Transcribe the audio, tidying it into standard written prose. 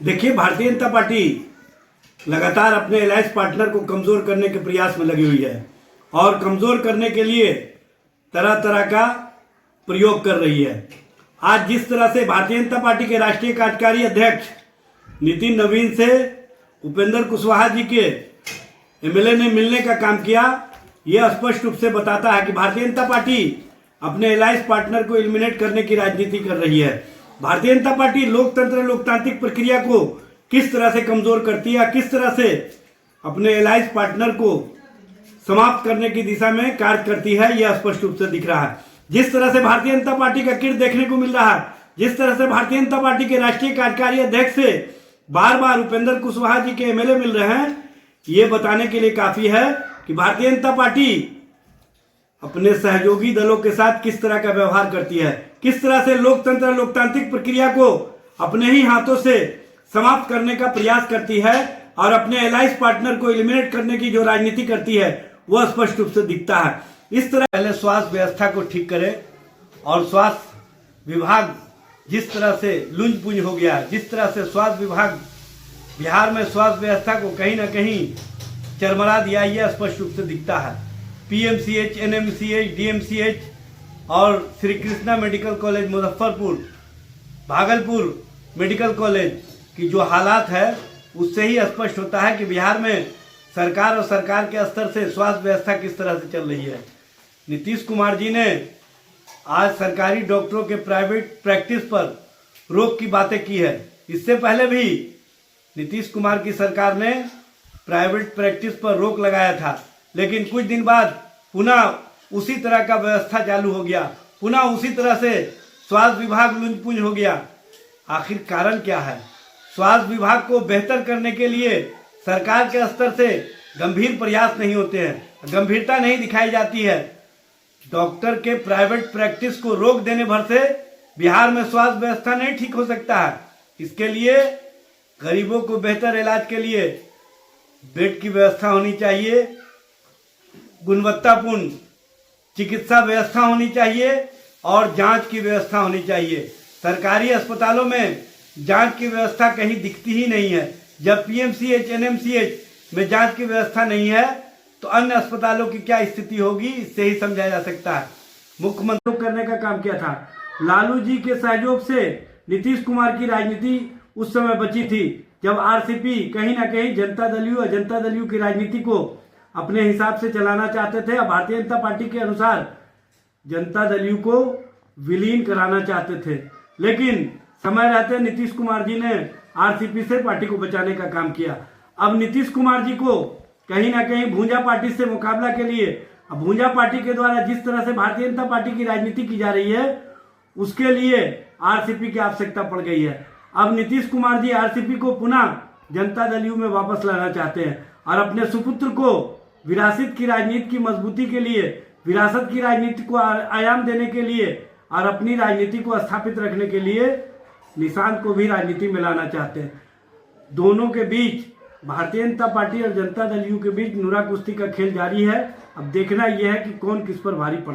देखिए, भारतीय जनता पार्टी लगातार अपने अलायंस पार्टनर को कमजोर करने के प्रयास में लगी हुई है और कमजोर करने के लिए तरह तरह का प्रयोग कर रही है। आज जिस तरह से भारतीय जनता पार्टी के राष्ट्रीय कार्यकारी अध्यक्ष नितिन नवीन से उपेंद्र कुशवाहा जी के एमएलए ने मिलने का काम किया, यह स्पष्ट रूप से बताता है कि भारतीय जनता पार्टी अपने अलायंस पार्टनर को एलिमिनेट करने की राजनीति कर रही है। भारतीय जनता पार्टी लोकतांत्रिक प्रक्रिया को किस तरह से कमजोर करती है, किस तरह से अपने अलायंस पार्टनर को समाप्त करने की दिशा में कार्य करती है, यह स्पष्ट रूप से दिख रहा है। जिस तरह से भारतीय जनता पार्टी का किर देखने को मिल रहा है, जिस तरह से भारतीय जनता पार्टी के राष्ट्रीय कार्यकारी अध्यक्ष से बार बार उपेंद्र कुशवाहा जी के एमएलए मिल रहे हैं, ये बताने के लिए काफी है कि भारतीय जनता पार्टी अपने सहयोगी दलों के साथ किस तरह का व्यवहार करती है, किस तरह से लोकतांत्रिक प्रक्रिया को अपने ही हाथों से समाप्त करने का प्रयास करती है और अपने अलायंस पार्टनर को एलिमिनेट करने की जो राजनीति करती है वह स्पष्ट रूप से दिखता है। इस तरह पहले स्वास्थ्य व्यवस्था को ठीक करे और स्वास्थ्य विभाग जिस तरह से लुंज पुंज हो गया, जिस तरह से स्वास्थ्य विभाग बिहार में स्वास्थ्य व्यवस्था को कहीं ना कहीं चरमरा दिया, यह स्पष्ट रूप से दिखता है। पीएमसीएच, एनएमसीएच, डीएमसीएच और Shri Krishna medical college Muzaffarpur, Bhagalpur medical college की जो हालात है उससे ही स्पष्ट होता है कि बिहार में सरकार और सरकार के स्तर से स्वास्थ्य व्यवस्था किस तरह से चल रही है। नीतीश कुमार जी ने आज सरकारी डॉक्टरों के प्राइवेट प्रैक्टिस पर रोक की बातें की है। इससे पहले भी नीतीश कुमार की सरकार ने प्राइवेट प्रैक्टिस पर रोक लगाया था, लेकिन कुछ दिन बाद पुनः उसी तरह का व्यवस्था चालू हो गया, पुनः उसी तरह से स्वास्थ्य विभाग लुंज-पुंज हो गया। आखिर कारण क्या है? स्वास्थ्य विभाग को बेहतर करने के लिए सरकार के स्तर से गंभीर प्रयास नहीं होते हैं, गंभीरता नहीं दिखाई जाती है। डॉक्टर के प्राइवेट प्रैक्टिस को रोक देने भर से बिहार में स्वास्थ्य व्यवस्था नहीं ठीक हो सकता है। इसके लिए गरीबों को बेहतर इलाज के लिए बेड की व्यवस्था होनी चाहिए, गुणवत्तापूर्ण चिकित्सा व्यवस्था होनी चाहिए और जांच की व्यवस्था होनी चाहिए। सरकारी अस्पतालों में जांच की व्यवस्था कहीं दिखती ही नहीं है। जब पीएमसीएच, एनएमसीएच में जांच की व्यवस्था नहीं है तो अन्य अस्पतालों की क्या स्थिति होगी, इससे ही समझा जा सकता है। मुख्यमंत्री करने का काम किया था। लालू जी के सहयोग से नीतीश कुमार की राजनीति उस समय बची थी जब आरसीपी कहीं ना कहीं जनता दलियों की राजनीति को अपने हिसाब से चलाना चाहते थे और भारतीय जनता पार्टी के अनुसार जनता दलियों को विलीन कराना चाहते थे। लेकिन समय रहते नीतीश कुमार जी ने आरसीपी से पार्टी को बचाने का काम किया। अब नीतीश कुमार जी को कहीं ना कहीं भूंजा पार्टी से मुकाबला के लिए, अब भूंजा पार्टी के द्वारा जिस तरह से भारतीय जनता पार्टी की राजनीति की जा रही है उसके लिए आरसीपी की आवश्यकता पड़ गई है। अब नीतीश कुमार जी आरसीपी को पुनः जनता दलियों में वापस लाना चाहते हैं और अपने सुपुत्र को विरासत की राजनीति की मजबूती के लिए, विरासत की राजनीति को आयाम देने के लिए और अपनी राजनीति को स्थापित रखने के लिए निशांत को भी राजनीति में लाना चाहते हैं। दोनों के बीच, भारतीय जनता पार्टी और जनता दलियों के बीच नुरा कुश्ती का खेल जारी है। अब देखना यह है कि कौन किस पर भारी पड़ता है।